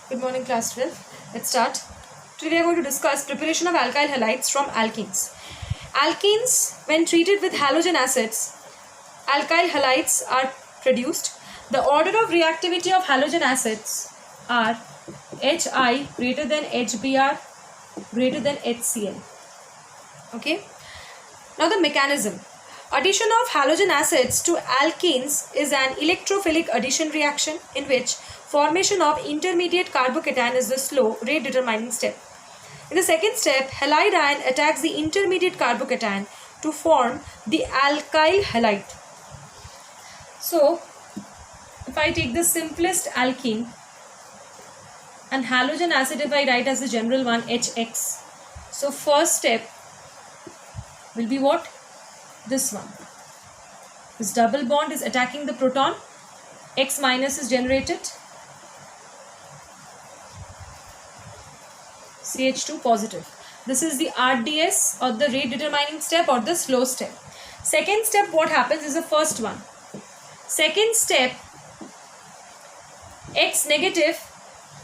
Good morning, class 12. Let's start. Today we are going to discuss preparation of alkyl halides from alkenes. Alkenes, when treated with halogen acids, alkyl halides are produced. The order of reactivity of halogen acids are Hi greater than HBr greater than HCl. Okay. Now the mechanism. Addition of halogen acids to alkenes is an electrophilic addition reaction in which formation of intermediate carbocation is the slow rate determining step. In the second step, halide ion attacks the intermediate carbocation to form the alkyl halide. So, if I take the simplest alkene and halogen acid, if I write as the general one HX, so first step will be what? This one. This double bond is attacking the proton. X minus is generated. CH2 positive. This is the RDS or the rate determining step or the slow step. Second step, what happens is the first one. Second step, X negative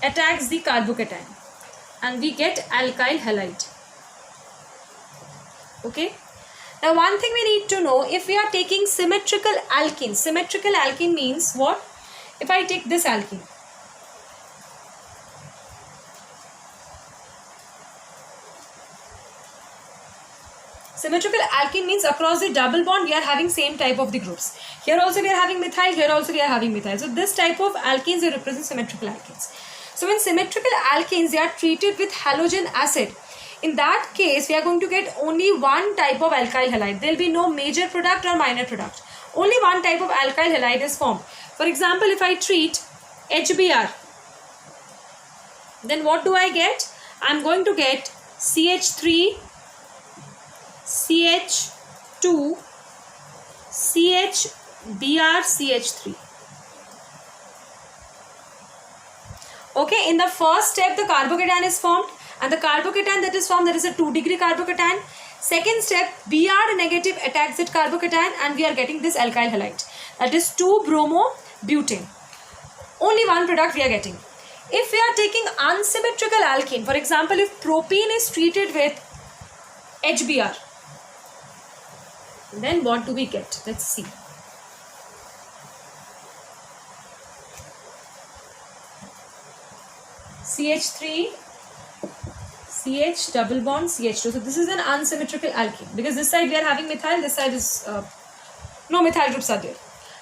attacks the carbocation and we get alkyl halide. Okay. Now one thing we need to know, if we are taking symmetrical alkene. Symmetrical alkene means what? If I take this alkene. Symmetrical alkene means across the double bond we are having same type of the groups. Here also we are having methyl, here also we are having methyl. So this type of alkenes, they represent symmetrical alkenes. So when symmetrical alkenes, they are treated with halogen acid. In that case, we are going to get only one type of alkyl halide. There will be no major product or minor product. Only one type of alkyl halide is formed. For example, if I treat HBr, then what do I get? I am going to get CH3, CH2, CHBr, CH3. Okay, in the first step, the carbocation is formed. And the carbocation that is formed, that is a 2-degree carbocation. Second step, Br negative attacks that carbocation and we are getting this alkyl halide. That is 2-bromo-butane. Only one product we are getting. If we are taking unsymmetrical alkene, for example, if propene is treated with HBr, then what do we get? Let's see. CH3, CH double bond CH2. So this is an unsymmetrical alkene because this side we are having methyl, this side is no methyl groups are there.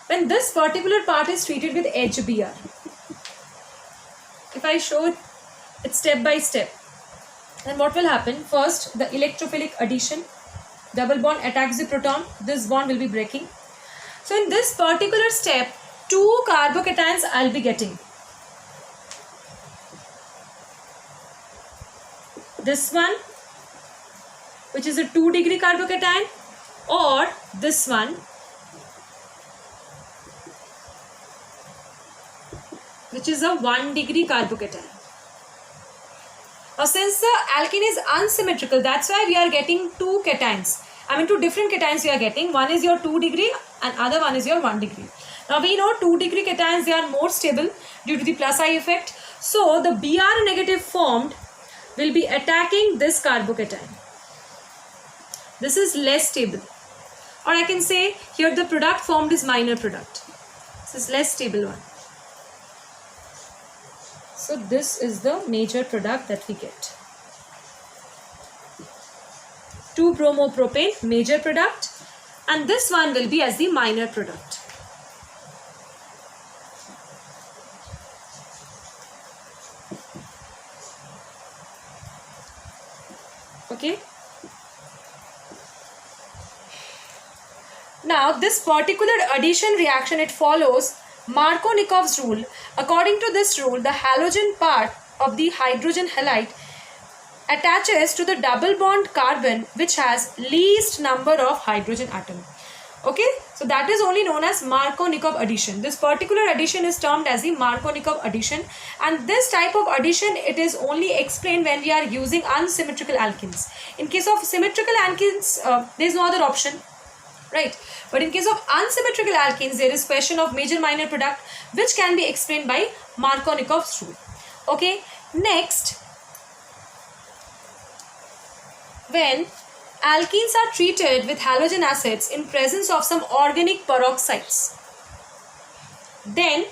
When this particular part is treated with HBr, if I show it step by step, then what will happen? First, the electrophilic addition, double bond attacks the proton, this bond will be breaking. So in this particular step, 2 carbocations I'll be getting. This one, which is a 2-degree carbocation, or this one, which is a 1-degree carbocation. Now since the alkene is unsymmetrical, that's why we are getting 2 cations. I mean 2 different cations we are getting. One is your 2-degree and other one is your 1-degree. Now we know 2-degree cations, they are more stable due to the plus I effect. So the Br negative formed will be attacking this carbocation. This is less stable. Or I can say here the product formed is minor product. This is less stable one. So this is the major product that we get. 2-bromopropane, major product, and this one will be as the minor product. Okay. Now this particular addition reaction, it follows Markovnikov's rule. According to this rule, the halogen part of the hydrogen halide attaches to the double bond carbon which has least number of hydrogen atom. Okay, so that is only known as Markovnikov addition. This particular addition is termed as the Markovnikov addition, and this type of addition, it is only explained when we are using unsymmetrical alkenes. In case of symmetrical alkenes, there is no other option. right? But in case of unsymmetrical alkenes, there is question of major minor product which can be explained by Markovnikov's rule. Okay, next, when alkenes are treated with halogen acids in presence of some organic peroxides, then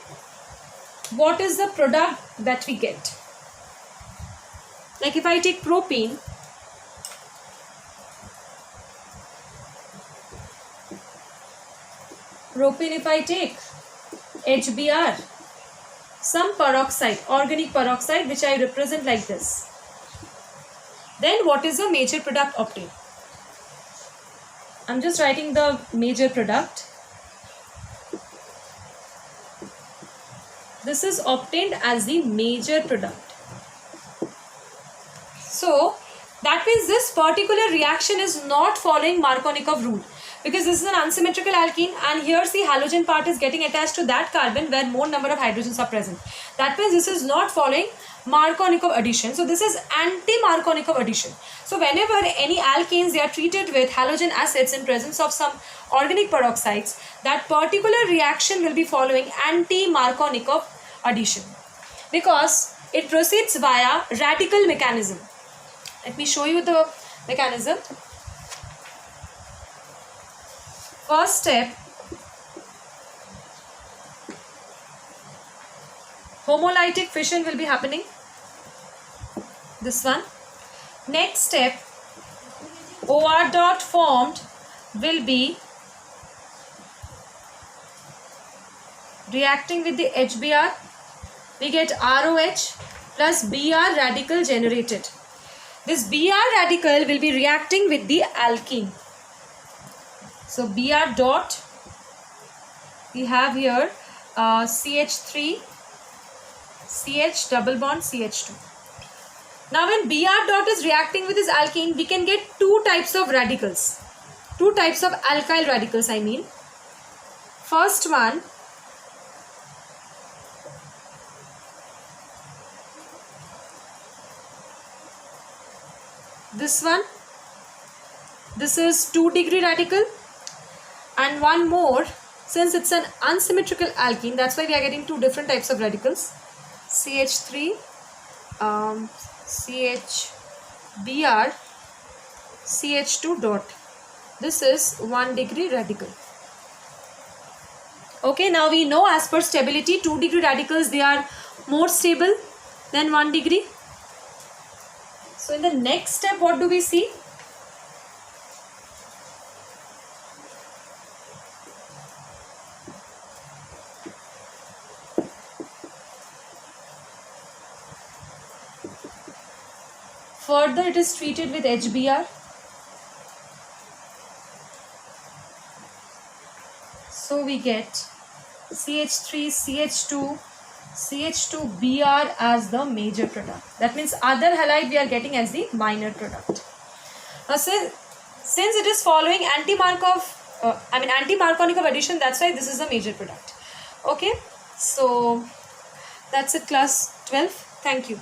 what is the product that we get? Like if I take propene, if I take HBr, some peroxide, organic peroxide, which I represent like this, then what is the major product obtained? I'm just writing the major product. This is obtained as the major product. So that means this particular reaction is not following Markovnikov rule, because this is an unsymmetrical alkene and here the halogen part is getting attached to that carbon where more number of hydrogens are present. That means this is not following Markovnikov addition. So this is anti-Markovnikov addition. So whenever any alkanes they are treated with halogen acids in presence of some organic peroxides, that particular reaction will be following anti-Markovnikov addition, because it proceeds via radical mechanism. Let me show you the mechanism. First step, homolytic fission will be happening. This one. Next step, OR dot formed will be reacting with the HBr. We get ROH plus Br radical generated. This Br radical will be reacting with the alkene. So Br dot, we have here CH3, CH double bond CH2. Now when Br dot is reacting with this alkene, we can get two types of radicals. Two types of alkyl radicals I mean. First one, this one, this is 2-degree radical, and one more, since it's an unsymmetrical alkene, that's why we are getting two different types of radicals, CH3, CHBr, CH2 dot. This is 1-degree radical. Okay, now we know as per stability, 2-degree radicals, they are more stable than 1-degree. So in the next step, what do we see? Further, it is treated with HBr. So we get CH3, CH2, CH2Br as the major product. That means other halide we are getting as the minor product. Now since it is following anti-Markovnikov addition, that's why this is the major product. Okay, so that's it, class 12. Thank you.